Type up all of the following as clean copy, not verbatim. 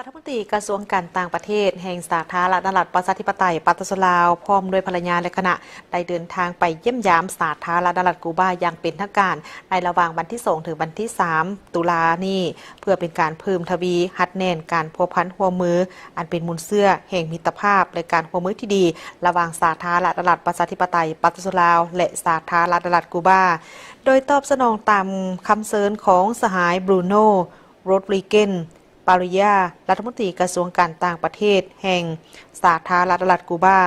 รัฐมนตรีกระทรวงการต่างประเทศแห่งสาธารณรัฐประชาธิปไตยปัตตาลาวพร้อมด้วยภรรยาและคณะได้เดินทางไปเยี่ยมยามสาธารณรัฐกูบาอย่างเป็นทางการในระหว่างวันที่2ถึงวันที่3ตุลานี้เพื่อเป็นการเพิ่มทวีหัดแน่นการพัวพันหัวมืออันเป็นมูลเสื้อแห่งมิตรภาพและการหัวมือที่ดีระหว่างสาธารณรัฐประชาธิปไตยปัตตาลาวและสาธารณรัฐกูบาโดยตอบสนองตามคำเชิญของสหายบรูโนโรดริเกนปาริยารัฐมนตรีกระทรวงการต่างประเทศแห่งสาธารณรัฐกูบา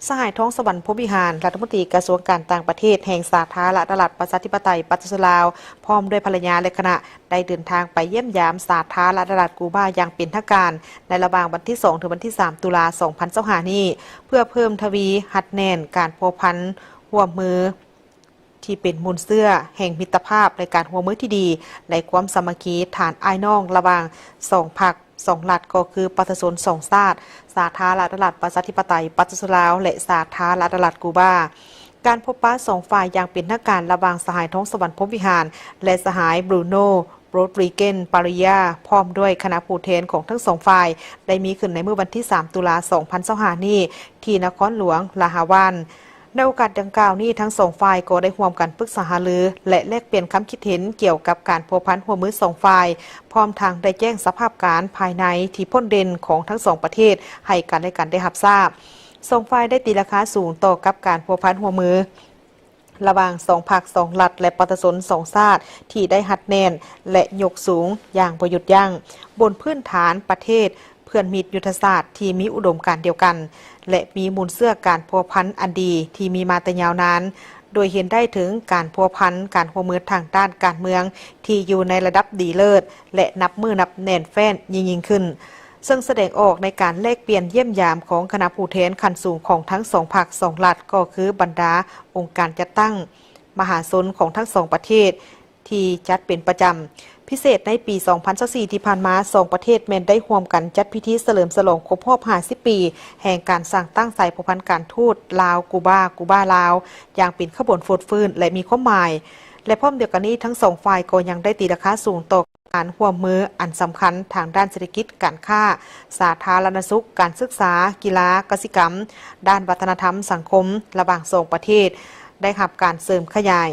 สหายท้องสวรรค์พรหมวิหารรัฐมนตรีกระทรวงการต่างประเทศแห่งสาธารณรัฐประชาธิปไตยปัตตาลาวพร้อมด้วยภรรยาและคณะได้เดินทางไปเยี่ยมยามสาธารณรัฐกูบาอย่างเป็นทางการในระหว่างวันที่2ถึงวันที่3ตุลา2025นี้เพื่อเพิ่มทวีหัดแน่นการพัวพันร่วมมือที่เป็นมูลเสื้อแห่งมิตรภาพในการหัวมือที่ดีในความสามัคคีฐานอ้ายน้องระหว่าง2 พรรค 2 รัฐก็คือประชาชน2ชาติสาธารณรัฐประชาธิปไตยปัตตาลาวและสาธารณรัฐกูบาการพบปะ2 ฝ่ายอย่างเป็นทางการระหว่างสหายท้องสวรรค์พรหมวิหารและสหายบรูโนโรดริเกนปาริยาพร้อมด้วยคณะผู้แทนของทั้ง2 ฝ่ายได้มีขึ้นในเมื่อวันที่3ตุลา2025นี้ที่นครหลวงลาฮาวานในโอกาสดังกล่าวนี้ทั้ง2 ฝ่ายก็ได้ร่วมกันปรึกษาหารือและแลกเปลี่ยนความคิดเห็นเกี่ยวกับการพัวพันหัวมือ2 ฝ่ายพร้อมทางได้แจ้งสภาพการภายในที่พ้นเด่นของทั้ง2 ประเทศให้กันและกันได้รับทราบ2 ฝ่ายได้ตีราคาสูงต่อกับการพัวพันหัวมือระหว่าง2 พรรค 2 รัฐและประชาชน2 ชาติที่ได้หัดแน่นและยกสูงอย่างบ่หยุดยั้งบนพื้นฐานประเทศเพื่อนมิตรยุทธศาสตร์ที่มีอุดมการณ์เดียวกันและมีมูลเสื้อการพัวพันอันดีที่มีมาแต่ยาวนานโดยเห็นได้ถึงการพัวพันการหัวมือทางด้านการเมืองที่อยู่ในระดับดีเลิศและนับมือนับแน่นแฟ้นยิ่งขึ้นซึ่งแสดงออกในการแลกเปลี่ยนเยี่ยมยามของคณะผู้แทนขั้นสูงของทั้ง2 พรรค 2 รัฐก็คือบรรดาองค์การจัดตั้งมหาชนของทั้ง2 ประเทศที่จัดเป็นประจำพิเศษในปี 2024 ที่ผ่านมา2 ประเทศแม้นได้ร่วมกันจัดพิธีเฉลิมฉลองครบรอบ50 ปีแห่งการสร้างตั้งสายพัวพันการทูตลาวกูบาลาวอย่างเป็นขบวนโฟดฟื้นและมีความหมายและพร้อมเดียวกันนี้ทั้ง2 ฝ่ายก็ยังได้ตีราคาสูงต่อการร่วมมืออันสำคัญทางด้านเศรษฐกิจการค้าสาธารณสุขการศึกษากีฬากสิกรรมด้านวัฒนธรรมสังคมระหว่าง2 ประเทศได้รับการเสริมขยาย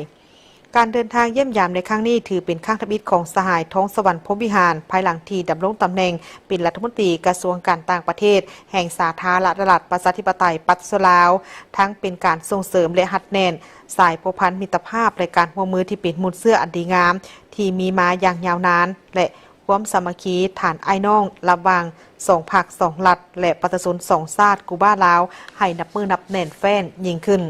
การเดินทางเยี่ยมยามในครั้งนี้ถือเป็นครั้งทบิดของสหายท้องสวรรค์พรหมวิหารภายหลังที่ดำรงตำแหน่งเป็นรัฐมนตรีกระทรวงการต่างประเทศแห่งสาธารณรัฐประชาธิปไตยปัตตาลาวทั้งเป็นการส่งเสริมและหัดแน่นสายพัวพันมิตรภาพและการร่วมมือที่เป็นมูลเสื้ออันดีงามที่มีมาอย่างยาวนานและความสามัคคีฐานอ้ายน้องระหว่าง2 พรรค 2 รัฐและประชาชน2 ชาติกูบาลาวให้นับมือนับแน่นแฟ้นยิ่งขึ้น